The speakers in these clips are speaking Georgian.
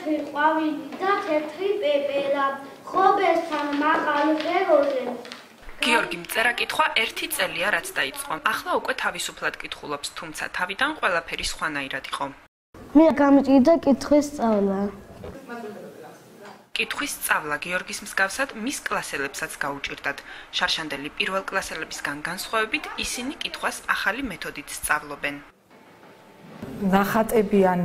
თეთრი ყვავილი და თეთრი პეპელა, ხობესთან მაღალ ღეროზე. გიორგი მწერა-კითხვა 1 წელია რაც დაიწყო. ახლა უკვე თავისუფლად კითხულობს, თუმცა თავიდან ყველაფერი სხვანაირად იყო. მე გამიჭირდა კითხვის სწავლა. კითხვის სწავლა გიორგის მსგავსად მის კლასელებსაც გაუჭირდათ. შარშანდელი პირველ კლასელებისგან განსხვავებით ისინი კითხვას ახალი მეთოდით სწავლობენ. ნახატებიან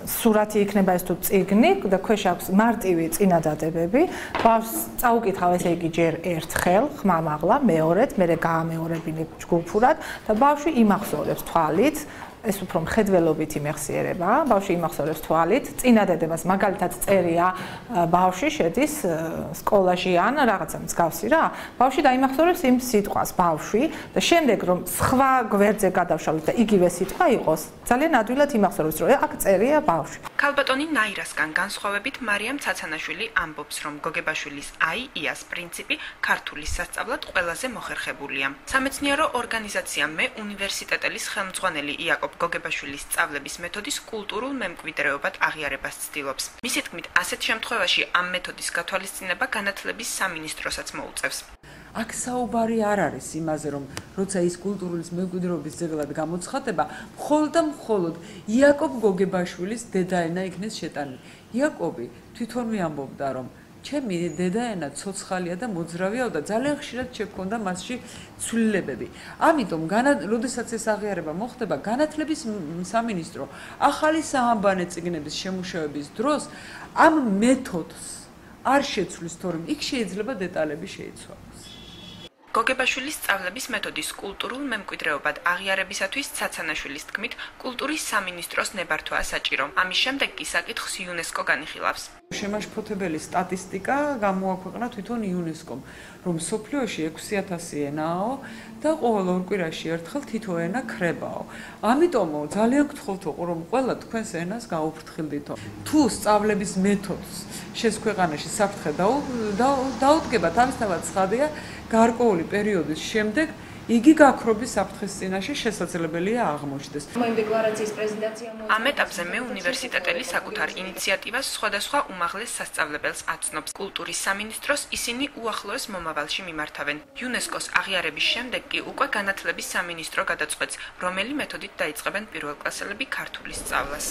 სურათი იქნება ეს თუ წიგნი და ქვეშ აქვს მარტივი წინადადებები. ბავშვს წაუკითხავ ესე იგი ჯერ ერთხელ, ხმამაღლა, მეორედ, მერე გაამეორებინე ჯგუფურად და ბავშვი იმახსოვრებს თვალით. ეს უფრო მხედველობითი მეხსიერებაა. ბავშვი იმახსოვრებს თვალით, წინადადებას მაგალითად წერია ბავშვი შედის სკოლაში ან რაღაცა მსგავსი რა. ბავშვი დაიმახსოვრებს იმ სიტყვას ბავშვი და შემდეგ რომ სხვა გვერდზე გადავშალოთ და იგივე სიტყვა იყოს, ძალიან ადვილად იმახსოვრებს რომ აქ წერია ბავშვი. ქალბატონი ნაირასგან განსხვავებით მარიამ ცაცანაშვილი ამბობს, რომ გოგებაშვილის AIIA-ს პრინციპი ქართულის სასწავლად ყველაზე მოხერხებულია. სამეცნიერო ორგანიზაცია მე უნივერსიტეტელის ხელმძღვანელი იაკობ გოგებაშვილის სწავლების მეთოდის კულტურულ მემკვიდრეობად აღიარებას ცდილობს. მისი თქმით, ასეთ შემთხვევაში ამ მეთოდის გათვალისწინება განათლების სამინისტროსაც მოუწევს. აქ საუბარი არ არის იმაზე, რომ როცა ის კულტურული მემკვიდრეობის ძეგლად გამოცხადება, მხოლოდ და მხოლოდ იაკობ გოგებაშვილის დედაენა იქნეს შეტანილი. იაკობი თვითონ მიამბობდა, რომ ჩემი დედაენა ცოცხალია და მოძრავია და ძალიან ხშირად შექონდა მასში ცვლილებები. ამიტომ, როდესაც ეს აღიარება მოხდება, განათლების სამინისტრო ახალი საამბანე წიგნების შემუშავების დროს ამ მეთოდს არ შეცვლის, თორემ იქ შეიძლება დეტალები შეიცვალოს. გოგებაშვილის სწავლების მეთოდის კულტურულ მემკვიდრეობად აღიარებისათვის ცაცანაშვილის თქმით, კულტურის სამინისტროს ნებართვაა საჭირო. ამის შემდეგ კი საკითხს იუნესკო განიხილავს. შემაშფოთებელი სტატისტიკა გამოაქვეყნა თვითონ იუნესკომ, რომ მსოფლიოში 6000 ენაო და ყოველ ორ კვირაში ერთხელ თითო ენა ქრებაო. ამიტომ ძალიან გთხოვთო, რომ ყველა თქვენს ენას გაუფრთხილდითო. თუ სწავლების მეთოდს შეს ქვეყანაში საფრთხე დაუდგება, თავისთავად ცხადია, გარკვეული პერიოდის შემდეგ იგი გაქრობის საფრთხის წინაშე შესაძლებელია აღმოჩნდეს. ამ ეტაპზე მე უნივერსიტეტელი საკუთარ ინიციატივას სხვადასხვა უმაღლეს სასწავლებელს აცნობს. კულტურის სამინისტროს ისინი უახლოეს მომავალში მიმართავენ. იუნესკოს აღიარების შემდეგ კი უკვე განათლების სამინისტრო გადაწყვეტს, რომელი მეთოდით დაიწყებენ პირველკლასელები ქართულის სწავლას.